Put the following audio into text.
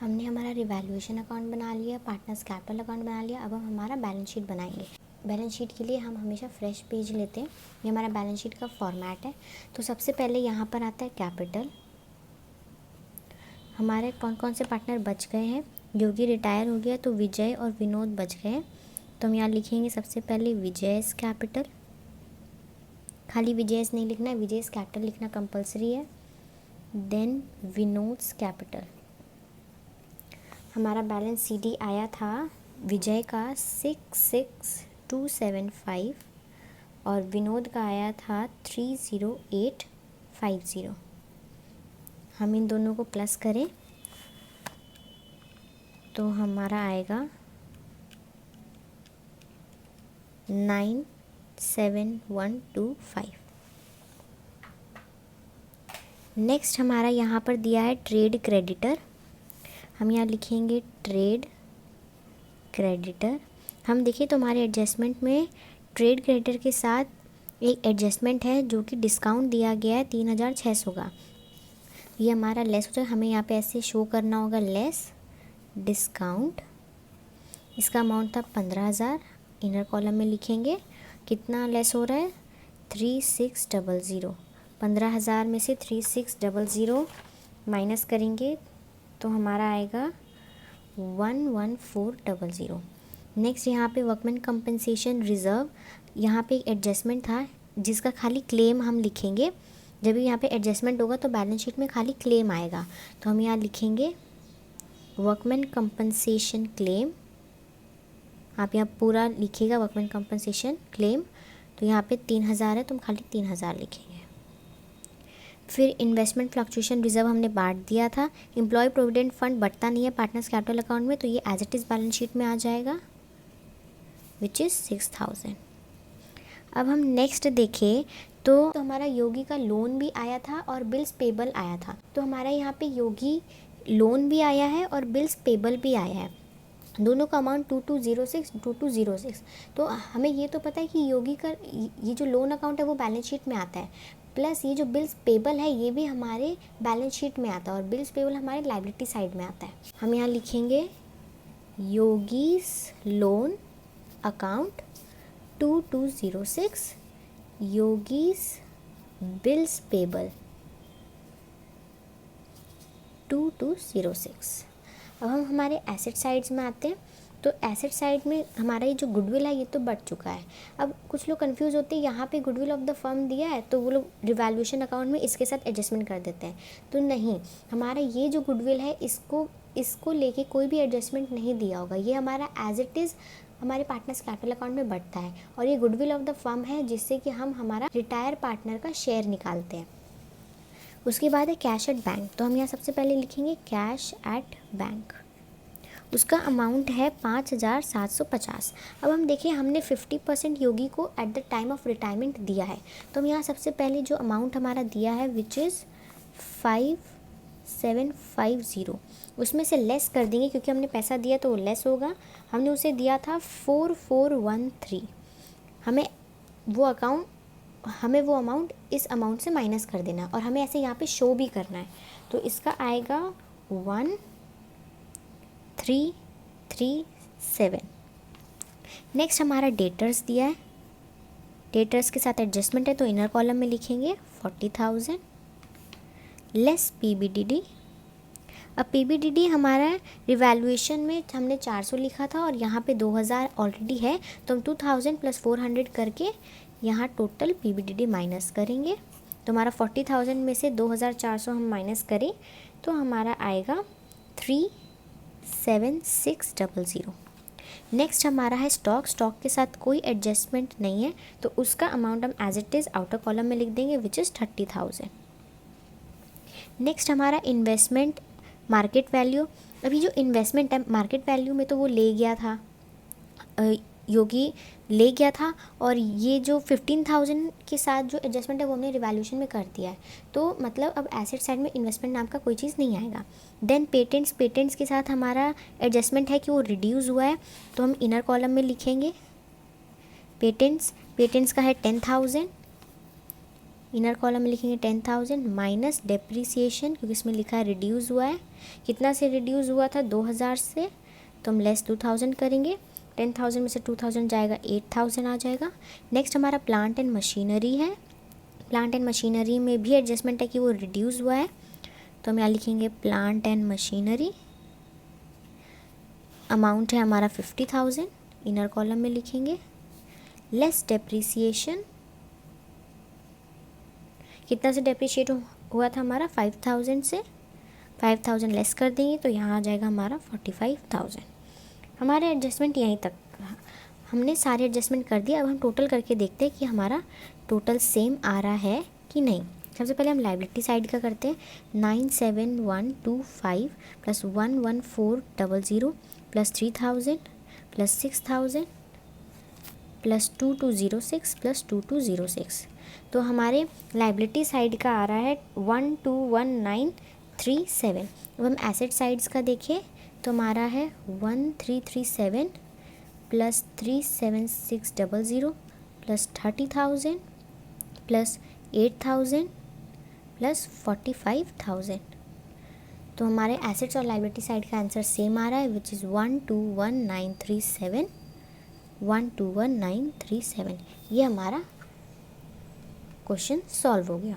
हमने हमारा revaluation account बना लिया, पार्टनर्स कैपिटल अकाउंट बना लिया। अब हम हमारा बैलेंस शीट बनाएंगे। बैलेंस शीट के लिए हम हमेशा फ्रेश पेज लेते हैं। ये हमारा बैलेंस शीट का फॉर्मेट है। तो सबसे पहले यहाँ पर आता है कैपिटल। हमारे कौन कौन से पार्टनर बच गए हैं। योगी रिटायर हो गया तो विजय और विनोद बच गए। तो हम यहाँ लिखेंगे सबसे पहले विजयस कैपिटल। खाली विजयस नहीं लिखना है, विजयस कैपिटल लिखना कंपलसरी है। Then Vinod's capital. हमारा बैलेंस सीडी आया था विजय का 66,275 और विनोद का आया था 30850। हम इन दोनों को प्लस करें तो हमारा आएगा 97125। नेक्स्ट हमारा यहाँ पर दिया है ट्रेड क्रेडिटर। हम यहाँ लिखेंगे ट्रेड क्रेडिटर। हम देखिए तो हमारे एडजस्टमेंट में ट्रेड क्रेडिटर के साथ एक एडजस्टमेंट है जो कि डिस्काउंट दिया गया है 3600 का। ये हमारा लेस हो जाएगा। हमें यहाँ पे ऐसे शो करना होगा लेस डिस्काउंट। इसका अमाउंट था 15,000। इनर कॉलम में लिखेंगे कितना लेस हो रहा है 3600। 15,000 में से 3600 माइनस करेंगे तो हमारा आएगा 11400। नेक्स्ट यहाँ पे वर्कमैन कंपनसेशन रिज़र्व। यहाँ पे एक एडजस्टमेंट था जिसका खाली क्लेम हम लिखेंगे। जब भी यहाँ पे एडजस्टमेंट होगा तो बैलेंस शीट में खाली क्लेम आएगा। तो हम यहाँ लिखेंगे वर्कमैन कंपनसेशन क्लेम। आप यहाँ पूरा लिखिएगा वर्कमैन कंपनसेशन क्लेम। तो यहाँ पे 3,000 है तो हम खाली 3,000 लिखेंगे। फिर इन्वेस्टमेंट फ्लक्चुएशन रिजर्व हमने बांट दिया था। एम्प्लॉय प्रोविडेंट फंड बढ़ता नहीं है पार्टनर्स कैपिटल अकाउंट में, तो ये as it is balance sheet में आ जाएगा विच इज़ 6,000। अब हम नेक्स्ट देखें तो हमारा योगी का लोन भी आया था और बिल्स पेबल आया था। तो हमारा यहाँ पे योगी लोन भी आया है और बिल्स पेबल भी आया है। दोनों का अमाउंट 2206 तो हमें ये तो पता है कि योगी का ये जो लोन अकाउंट है वो बैलेंस शीट में आता है, प्लस ये जो बिल्स पेबल है ये भी हमारे बैलेंस शीट में आता है और बिल्स पेबल हमारे लायबिलिटी साइड में आता है। हम यहाँ लिखेंगे yogis loan account 2206 yogis bills payable 2206। अब हम हमारे एसेट साइड्स में आते हैं। तो एसेट साइड में हमारा ये जो गुडविल है ये तो बढ़ चुका है। अब कुछ लोग कंफ्यूज होते हैं, यहाँ पे गुडविल ऑफ द फर्म दिया है तो वो लोग रिवैल्यूएशन अकाउंट में इसके साथ एडजस्टमेंट कर देते हैं। तो नहीं, हमारा ये जो गुडविल है इसको लेके कोई भी एडजस्टमेंट नहीं दिया होगा। ये हमारा एज इट इज़ हमारे पार्टनर्स कैपिटल अकाउंट में बढ़ता है और ये गुडविल ऑफ द फर्म है जिससे कि हम हमारा रिटायर पार्टनर का शेयर निकालते हैं। उसके बाद है कैश एट बैंक। तो हम यहाँ सबसे पहले लिखेंगे कैश एट बैंक। उसका अमाउंट है 5,750। अब हम देखिए हमने 50% योगी को at the time of retirement दिया है। तो हम यहाँ सबसे पहले जो अमाउंट हमारा दिया है विच इज़ 5,750 उसमें से लेस कर देंगे क्योंकि हमने पैसा दिया तो वो लेस होगा। हमने उसे दिया था 4,413। हमें वो अमाउंट इस अमाउंट से माइनस कर देना है और हमें ऐसे यहाँ पे शो भी करना है। तो इसका आएगा 1,337। नेक्स्ट हमारा डेटर्स दिया है। डेटर्स के साथ एडजस्टमेंट है तो इनर कॉलम में लिखेंगे 40,000 लेस PBDD। अब PBDD हमारा रिवैल्यूएशन में हमने 400 लिखा था और यहाँ पे 2,000 ऑलरेडी है तो हम 2,000 + 400 करके यहाँ टोटल PBDD माइनस करेंगे। तो हमारा 40,000 में से 2,400 हम माइनस करें तो हमारा आएगा 3,7600। नेक्स्ट हमारा है स्टॉक। स्टॉक के साथ कोई एडजस्टमेंट नहीं है तो उसका अमाउंट हम as it is outer column में लिख देंगे विच इज़ 30,000। नेक्स्ट हमारा इन्वेस्टमेंट मार्केट वैल्यू। अभी जो इन्वेस्टमेंट है मार्केट वैल्यू में तो वो ले गया था, योगी ले गया था और ये जो 15,000 के साथ जो एडजस्टमेंट है वो हमने रिवैल्यूएशन में कर दिया है। तो मतलब अब एसेट साइड में इन्वेस्टमेंट नाम का कोई चीज़ नहीं आएगा। देन पेटेंट्स के साथ हमारा एडजस्टमेंट है कि वो रिड्यूस हुआ है तो हम इनर कॉलम में लिखेंगे पेटेंट्स का है 10,000। इनर कॉलम में लिखेंगे 10,000 माइनस डेप्रीसिएशन, क्योंकि इसमें लिखा है रिड्यूस हुआ है, कितना से रिड्यूस हुआ था 2,000 से, तो हम लेस 2,000 करेंगे। 10,000 में से 2,000 जाएगा 8,000 आ जाएगा। नेक्स्ट हमारा प्लांट एंड मशीनरी है। प्लांट एंड मशीनरी में भी एडजस्टमेंट है कि वो रिड्यूस हुआ है, तो हम यहाँ लिखेंगे प्लांट एंड मशीनरी, अमाउंट है हमारा 50,000, इनर कॉलम में लिखेंगे, लेस डेप्रीसिएशन, कितना से डेप्रीशिएट हुआ था हमारा 5,000 से, 5,000 लेस कर देंगे तो यहाँ आ जाएगा हमारा 45,000। हमारे एडजस्टमेंट यहीं तक, हमने सारे एडजस्टमेंट कर दिए। अब हम टोटल करके देखते हैं कि हमारा टोटल सेम आ रहा है कि नहीं। सबसे पहले हम लाइबिलिटी साइड का करते हैं। 97125 plus 11400 plus 3,000 plus 6,000 plus 2206 plus 2206, तो हमारे लाइबिलिटी साइड का आ रहा है 121937। अब हम एसेट साइड्स का देखें तो हमारा है 1337 प्लस 37600 प्लस 30,000 प्लस 8,000 प्लस 45,000। तो हमारे एसेट्स और लाइबिलिटी साइड का आंसर सेम आ रहा है, विच इज़ 121937, 121937। ये हमारा क्वेश्चन सॉल्व हो गया।